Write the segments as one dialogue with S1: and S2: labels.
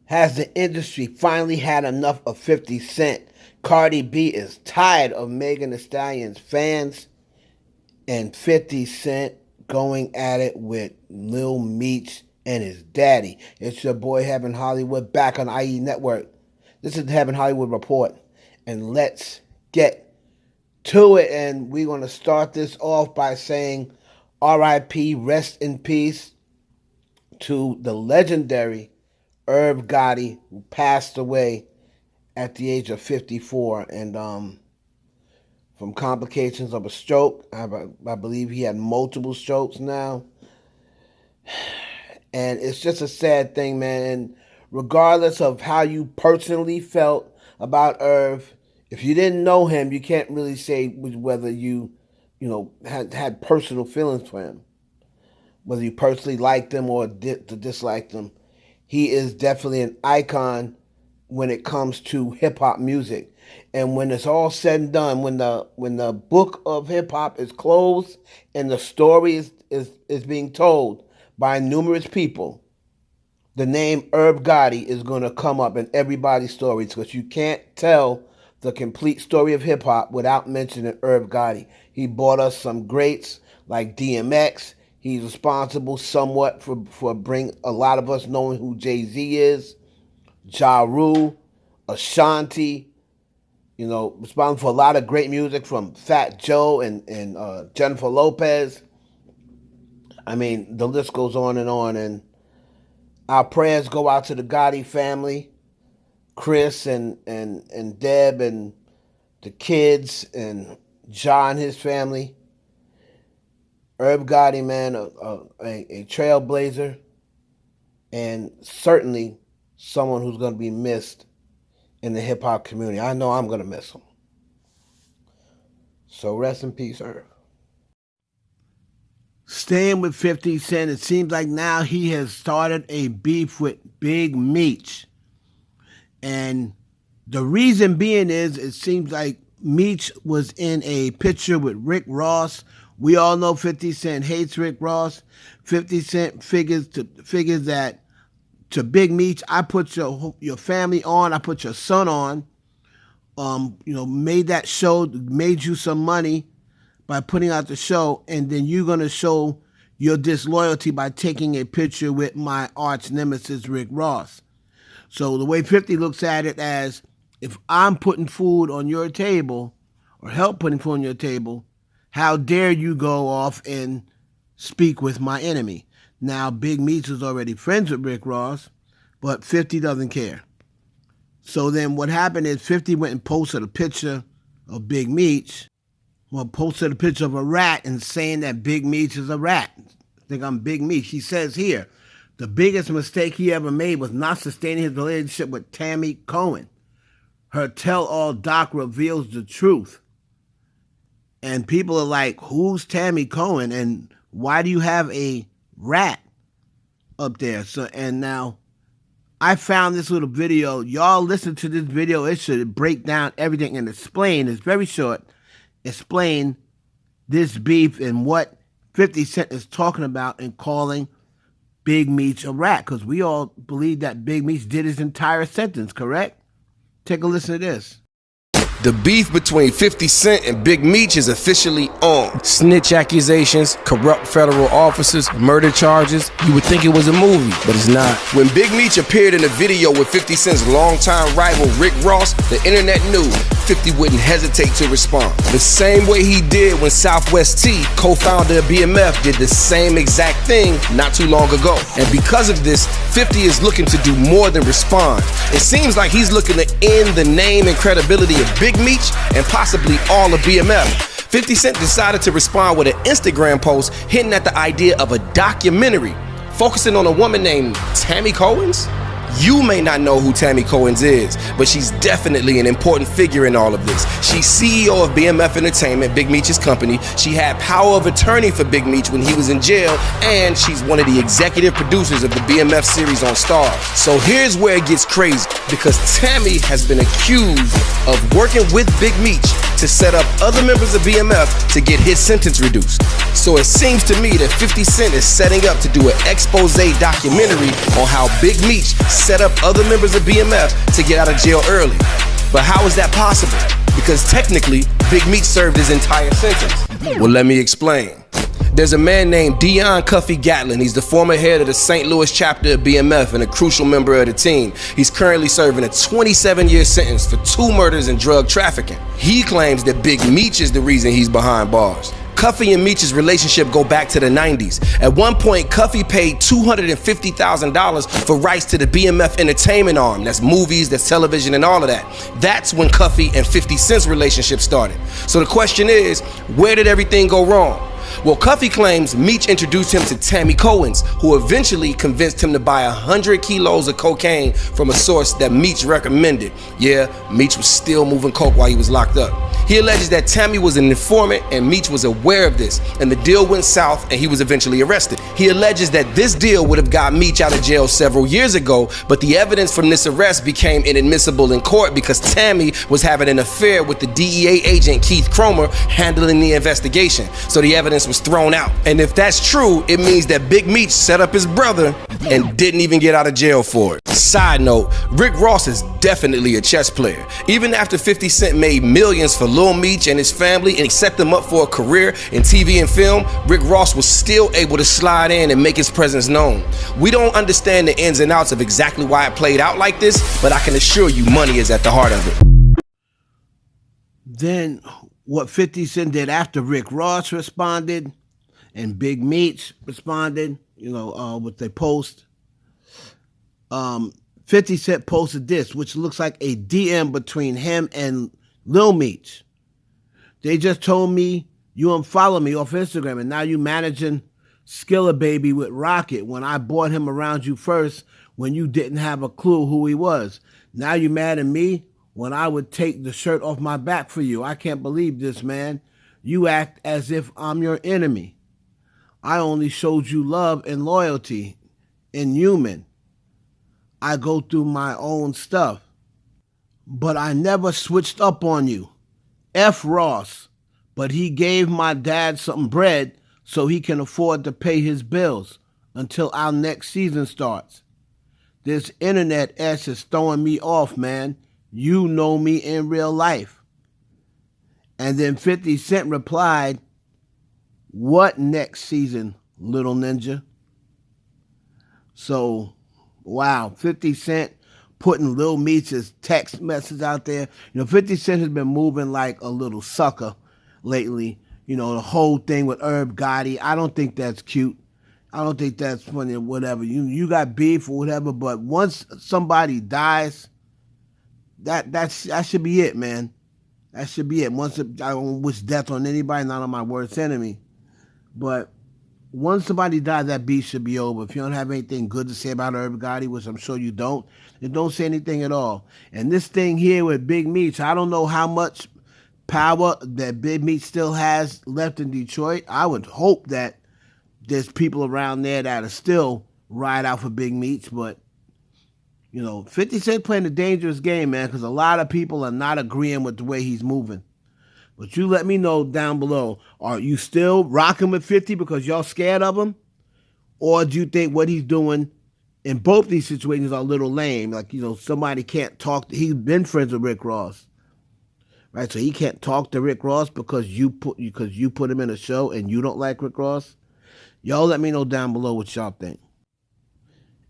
S1: Has the industry finally had enough of 50 Cent? Cardi B is tired of Megan Thee Stallion's fans, and 50 Cent going at it with Lil Meech and his daddy. It's your boy Heaven Hollywood back on IE Network. This is the Heaven Hollywood Report, and let's get to it. And we're going to start this off by saying R.I.P., rest in peace to the legendary Irv Gotti, who passed away at the age of 54, and from complications of a stroke. I believe he had multiple strokes now. And it's just a sad thing, man. And regardless of how you personally felt about Irv, if you didn't know him, you can't really say whether you had personal feelings for him, whether you personally liked him or disliked him. He is definitely an icon when it comes to hip-hop music. And when it's all said and done, when the book of hip-hop is closed and the story is being told by numerous people, the name Irv Gotti is going to come up in everybody's stories, because you can't tell the complete story of hip-hop without mentioning Irv Gotti. He brought us some greats like DMX. He's responsible somewhat for bring a lot of us knowing who Jay-Z is, Ja Rule, Ashanti, responsible for a lot of great music from Fat Joe and Jennifer Lopez. I mean, the list goes on, and our prayers go out to the Gotti family, Chris and Deb and the kids and Ja and his family. Irv Gotti, man, a trailblazer, and certainly someone who's going to be missed in the hip-hop community. I know I'm going to miss him. So rest in peace, Irv. Staying with 50 Cent, it seems like now he has started a beef with Big Meech. And the reason being is, it seems like Meech was in a picture with Rick Ross. We all know 50 Cent hates Rick Ross. 50 Cent figures that to Big Meech, I put your family on, I put your son on, made that show, made you some money by putting out the show, and then you're going to show your disloyalty by taking a picture with my arch nemesis, Rick Ross. So the way 50 looks at it as, if I'm putting food on your table, or help putting food on your table, how dare you go off and speak with my enemy? Now, Big Meech is already friends with Rick Ross, but 50 doesn't care. So then what happened is 50 went and posted a picture of Big Meech, posted a picture of a rat and saying that Big Meech is a rat. I think I'm Big Meech. He says here, the biggest mistake he ever made was not sustaining his relationship with Tammy Cohen. Her tell-all doc reveals the truth. And people are like, who's Tammy Cohen? And why do you have a rat up there? So, and now I found this little video. Y'all listen to this video. It should break down everything and explain. It's very short. Explain this beef and what 50 Cent is talking about and calling Big Meech a rat. Because we all believe that Big Meech did his entire sentence, correct? Take a listen to this.
S2: The beef between 50 Cent and Big Meech is officially on. Snitch accusations, corrupt federal officers, murder charges. You would think it was a movie, but it's not. When Big Meech appeared in a video with 50 Cent's longtime rival Rick Ross, the internet knew 50 wouldn't hesitate to respond. The same way he did when Southwest T, co-founder of BMF, did the same exact thing not too long ago. And because of this, 50 is looking to do more than respond. It seems like he's looking to end the name and credibility of Big Meech and possibly all of BMF. 50 Cent decided to respond with an Instagram post hinting at the idea of a documentary focusing on a woman named Tammy Cohen's. You may not know who Tammy Cohen's is, but she's definitely an important figure in all of this. She's CEO of BMF Entertainment, Big Meech's company. She had power of attorney for Big Meech when he was in jail, and she's one of the executive producers of the BMF series on Starz. So here's where it gets crazy, because Tammy has been accused of working with Big Meech to set up other members of BMF to get his sentence reduced. So it seems to me that 50 Cent is setting up to do an expose documentary on how Big Meech set up other members of BMF to get out of jail early. But how is that possible? Because technically, Big Meech served his entire sentence. Well, let me explain. There's a man named Dion Cuffy Gatlin. He's the former head of the St. Louis chapter of BMF and a crucial member of the team. He's currently serving a 27-year sentence for 2 murders and drug trafficking. He claims that Big Meech is the reason he's behind bars. Cuffy and Meech's relationship go back to the 90s. At one point, Cuffy paid $250,000 for rights to the BMF entertainment arm. That's movies, that's television, and all of that. That's when Cuffy and 50 Cent's relationship started. So the question is, where did everything go wrong? Well, Cuffy claims Meech introduced him to Tammy Cohen's, who eventually convinced him to buy 100 kilos of cocaine from a source that Meech recommended. Yeah, Meech was still moving coke while he was locked up. He alleges that Tammy was an informant and Meech was aware of this, and the deal went south and he was eventually arrested. He alleges that this deal would have got Meech out of jail several years ago, but the evidence from this arrest became inadmissible in court because Tammy was having an affair with the DEA agent Keith Cromer handling the investigation. So the evidence was thrown out. And if that's true, it means that Big Meech set up his brother and didn't even get out of jail for it. Side note, Rick Ross is definitely a chess player. Even after 50 Cent made millions for Lil Meech and his family and he set them up for a career in TV and film, Rick Ross was still able to slide in and make his presence known. We don't understand the ins and outs of exactly why it played out like this, but I can assure you money is at the heart of it.
S1: Then what 50 Cent did after Rick Ross responded and Big Meech responded, with their post. 50 Cent posted this, which looks like a DM between him and Lil Meech. They just told me you unfollow me off Instagram and now you managing Skilla Baby with Rocket when I brought him around you first when you didn't have a clue who he was. Now you mad at me when I would take the shirt off my back for you. I can't believe this, man. You act as if I'm your enemy. I only showed you love and loyalty, inhuman. I go through my own stuff. But I never switched up on you. F. Ross. But he gave my dad some bread so he can afford to pay his bills until our next season starts. This internet S is throwing me off, man. You know me in real life. And then 50 Cent replied, what next season, little ninja? So, wow, 50 Cent putting Lil Meech's text message out there. 50 Cent has been moving like a little sucker lately. The whole thing with Irv Gotti, I don't think that's cute. I don't think that's funny or whatever. You got beef or whatever, but once somebody dies, that should be it, man. That should be it. I don't wish death on anybody, not on my worst enemy. But once somebody dies, that beef should be over. If you don't have anything good to say about Irv Gotti, which I'm sure you don't, then don't say anything at all. And this thing here with Big Meech, I don't know how much power that Big Meech still has left in Detroit. I would hope that there's people around there that are still ride out for Big Meech, but 50 Cent playing a dangerous game, man, because a lot of people are not agreeing with the way he's moving. But you let me know down below, are you still rocking with 50 because y'all scared of him? Or do you think what he's doing in both these situations are a little lame? Like, somebody can't talk. He's been friends with Rick Ross, right? So he can't talk to Rick Ross because you put him in a show and you don't like Rick Ross? Y'all let me know down below what y'all think.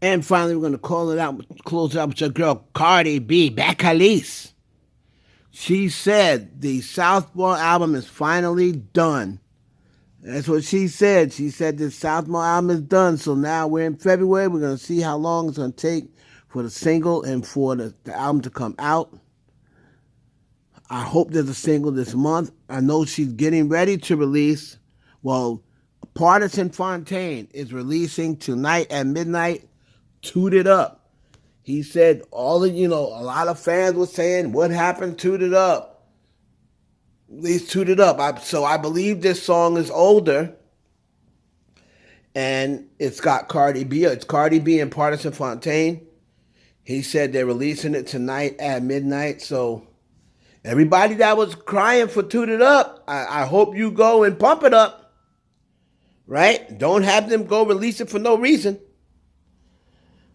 S1: And finally, we're going to close it out with your girl, Cardi B, Bacalise. She said the Southpaw album is finally done. That's what she said. She said the Southpaw album is done. So now we're in February. We're going to see how long it's going to take for the single and for the album to come out. I hope there's a single this month. I know she's getting ready to release. Well, Pardison Fontaine is releasing tonight at midnight. Toot It Up. He said a lot of fans were saying, what happened? Toot It Up. At least Toot It Up. So I believe this song is older. And it's got Cardi B. It's Cardi B and Pardison Fontaine. He said they're releasing it tonight at midnight. So Everybody that was crying for Toot It Up, I hope you go and pump it up. Right? Don't have them go release it for no reason.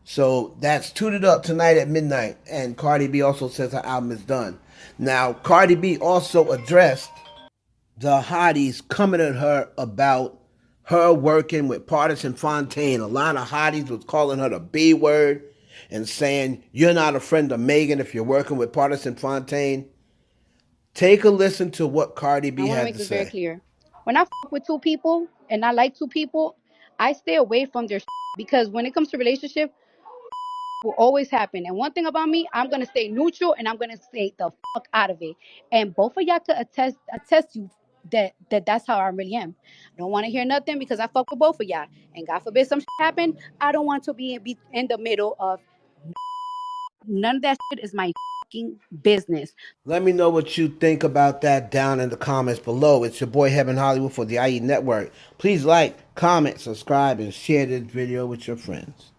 S1: So that's Toot It Up tonight at midnight. And Cardi B also says her album is done. Now, Cardi B also addressed the hotties coming at her about her working with Pardison Fontaine. A lot of hotties was calling her the B word and saying, you're not a friend of Megan if you're working with Pardison Fontaine. Take a listen to what Cardi B had to say.
S3: I want to make this very clear. When I fuck with two people and I like two people, I stay away from their because when it comes to relationship, will always happen. And one thing about me, I'm gonna stay neutral and I'm gonna stay the fuck out of it. And both of y'all could attest you that's how I really am. I don't want to hear nothing because I fuck with both of y'all. And God forbid some shit happen, I don't want to be in the middle of none of that shit is my fucking business.
S1: Let me know what you think about that down in the comments below. It's your boy Heaven Hollywood for the IE Network. Please like, comment, subscribe, and share this video with your friends.